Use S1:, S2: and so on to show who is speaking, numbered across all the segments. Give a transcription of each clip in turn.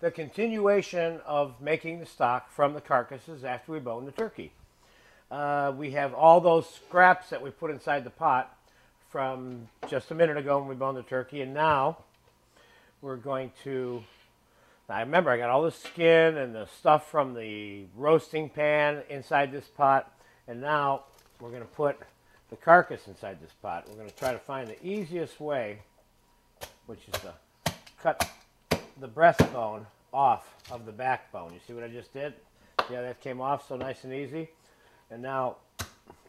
S1: the continuation of making the stock from the carcasses after we bone the turkey. We have all those scraps that we put inside the pot from just a minute ago when we boned the turkey, and now we're going to, I remember I got all the skin and the stuff from the roasting pan inside this pot, and now we're going to put the carcass inside this pot. We're going to try to find the easiest way, which is to cut the breastbone off of the backbone. You see what I just did? Yeah, that came off so nice and easy. And now,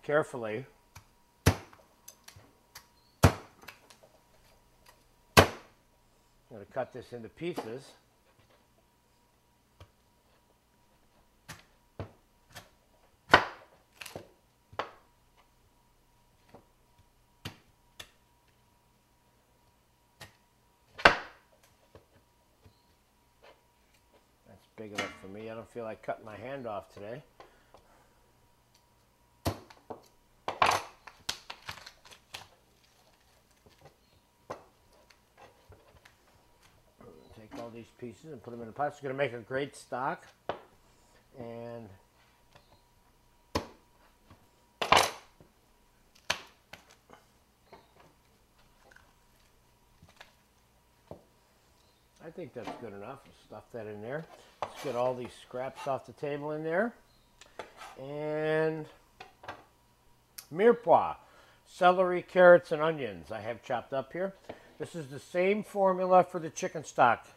S1: carefully, I'm going to cut this into pieces. That's big enough for me. I don't feel like cutting my hand off today. All these pieces and put them in the pot. It's going to make a great stock. And I think that's good enough. Stuff that in there. Let's get all these scraps off the table in there. And mirepoix, celery, carrots, and onions I have chopped up here. This is the same formula for the chicken stock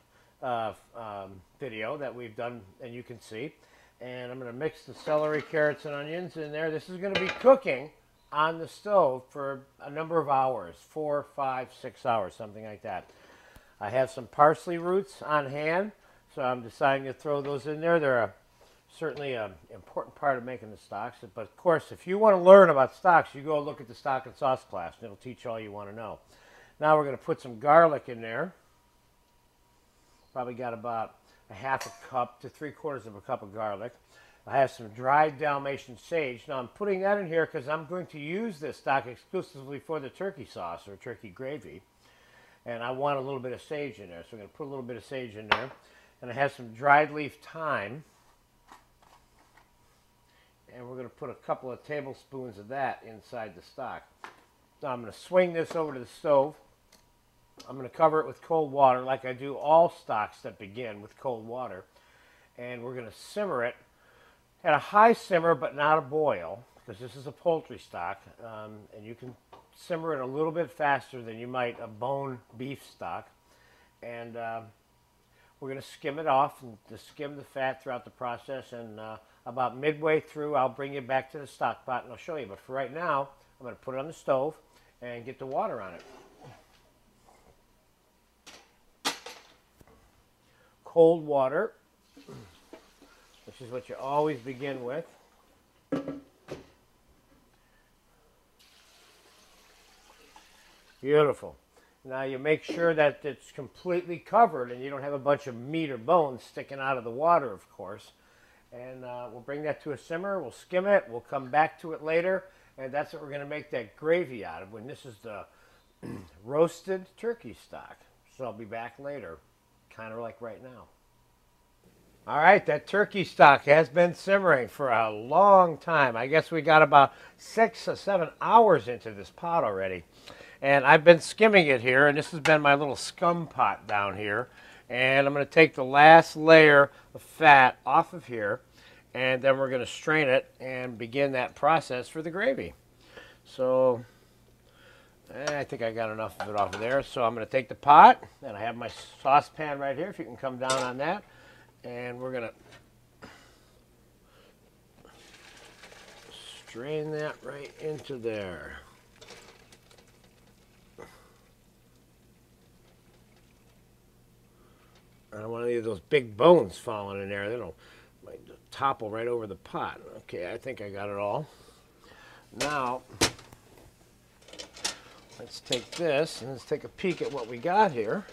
S1: video that we've done, and you can see. And I'm going to mix the celery, carrots, and onions in there. This is going to be cooking on the stove for a number of hours, 4, 5, 6 hours, something like that. I have some parsley roots on hand, so I'm deciding to throw those in there. They're certainly an important part of making the stocks. But of course, if you want to learn about stocks, you go look at the stock and sauce class, and it'll teach you all you want to know. Now we're going to put some garlic in there. Probably got about a half a cup to 3/4 of a cup of garlic. I have some dried Dalmatian sage. Now I'm putting that in here because I'm going to use this stock exclusively for the turkey sauce or turkey gravy. And I want a little bit of sage in there. So I'm going to put a little bit of sage in there. And I have some dried leaf thyme. And we're going to put a couple of tablespoons of that inside the stock. Now I'm going to swing this over to the stove. I'm going to cover it with cold water like I do all stocks that begin with cold water. And we're going to simmer it at a high simmer but not a boil, because this is a poultry stock. And you can simmer it a little bit faster than you might a bone beef stock. And we're going to skim it off and to skim the fat throughout the process. And about midway through, I'll bring you back to the stock pot and I'll show you. But for right now, I'm going to put it on the stove and get the water on it. Cold water, which is what you always begin with. Beautiful. Now you make sure that it's completely covered and you don't have a bunch of meat or bones sticking out of the water, of course. And we'll bring that to a simmer. We'll skim it. We'll come back to it later. And that's what we're going to make that gravy out of when this is the roasted turkey stock. So I'll be back later, kind of like right now. All right, that turkey stock has been simmering for a long time. I guess we got about 6 or 7 hours into this pot already. And I've been skimming it here, and this has been my little scum pot down here. And I'm going to take the last layer of fat off of here, and then we're going to strain it and begin that process for the gravy. So I think I got enough of it off of there. So I'm going to take the pot, and I have my saucepan right here, if you can come down on that. And we're going to strain that right into there. I don't want any of those big bones falling in there. They'll might topple right over the pot. Okay, I think I got it all. Now, let's take this and let's take a peek at what we got here.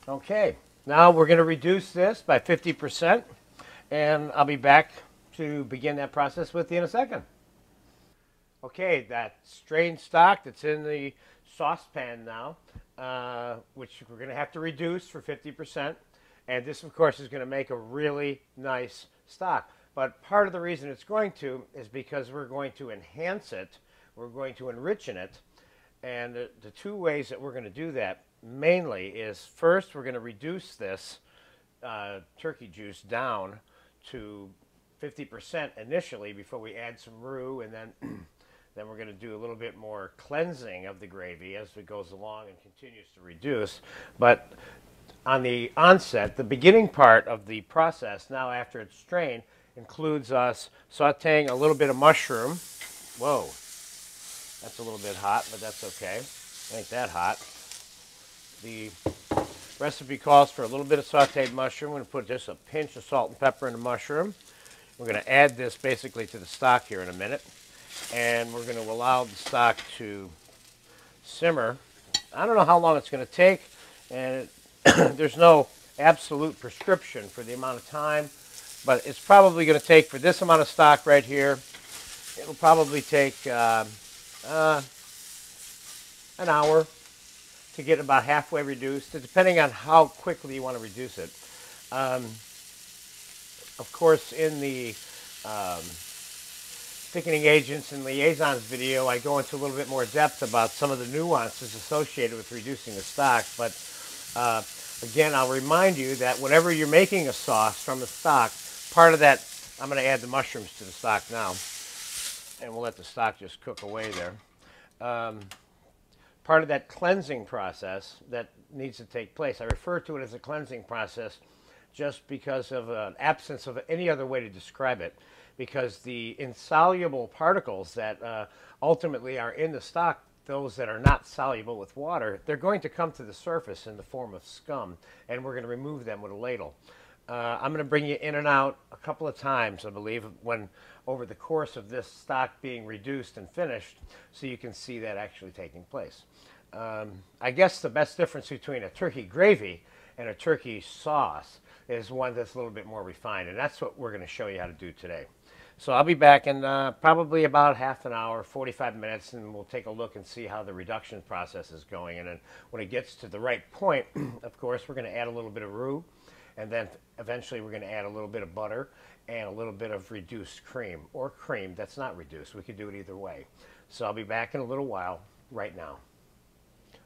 S1: Okay, now we're going to reduce this by 50%, and I'll be back to begin that process with you in a second. Okay, that strained stock that's in the saucepan now, which we're going to have to reduce for 50%. And this, of course, is going to make a really nice stock. But part of the reason it's going to is because we're going to enhance it, we're going to enrich it. And the two ways that we're going to do that mainly is first, we're going to reduce this turkey juice down to 50% initially before we add some roux, and then then we're going to do a little bit more cleansing of the gravy as it goes along and continues to reduce. But on the onset, the beginning part of the process, now after it's strained, includes us sauteing a little bit of mushroom. Whoa, that's a little bit hot, but that's okay. It ain't that hot. The recipe calls for a little bit of sauteed mushroom. We're going to put just a pinch of salt and pepper in the mushroom. We're going to add this basically to the stock here in a minute. And we're going to allow the stock to simmer. I don't know how long it's going to take, and there's no absolute prescription for the amount of time, but it's probably going to take, for this amount of stock right here, it'll probably take an hour to get about halfway reduced, depending on how quickly you want to reduce it. Of course, in the thickening agents and liaisons video, I go into a little bit more depth about some of the nuances associated with reducing the stock. But again, I'll remind you that whenever you're making a sauce from the stock, part of that, I'm going to add the mushrooms to the stock now, and we'll let the stock just cook away there. Part of that cleansing process that needs to take place, I refer to it as a cleansing process just because of an absence of any other way to describe it, because the insoluble particles that ultimately are in the stock, those that are not soluble with water, they're going to come to the surface in the form of scum, and we're going to remove them with a ladle. I'm going to bring you in and out a couple of times, I believe, when over the course of this stock being reduced and finished, so you can see that actually taking place. I guess the best difference between a turkey gravy and a turkey sauce is one that's a little bit more refined, and that's what we're going to show you how to do today. So I'll be back in probably about half an hour, 45 minutes, and we'll take a look and see how the reduction process is going. And then when it gets to the right point, of course, we're going to add a little bit of roux, and then eventually we're going to add a little bit of butter and a little bit of reduced cream, or cream that's not reduced. We could do it either way. So I'll be back in a little while right now.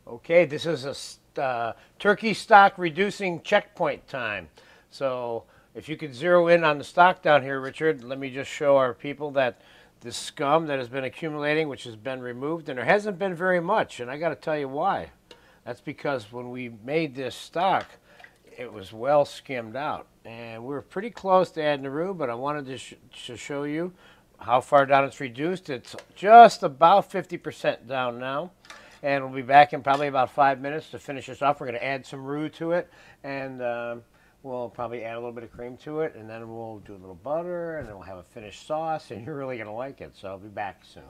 S1: Okay, this is a turkey stock reducing checkpoint time. So if you could zero in on the stock down here, Richard, let me just show our people that the scum that has been accumulating, which has been removed, and there hasn't been very much, and I got to tell you why. That's because when we made this stock, it was well skimmed out, and we were pretty close to adding the roux, but I wanted to show you how far down it's reduced. It's just about 50% down now, and we'll be back in probably about 5 minutes to finish this off. We're going to add some roux to it, and we'll probably add a little bit of cream to it, and then we'll do a little butter, and then we'll have a finished sauce, and you're really going to like it. So I'll be back soon.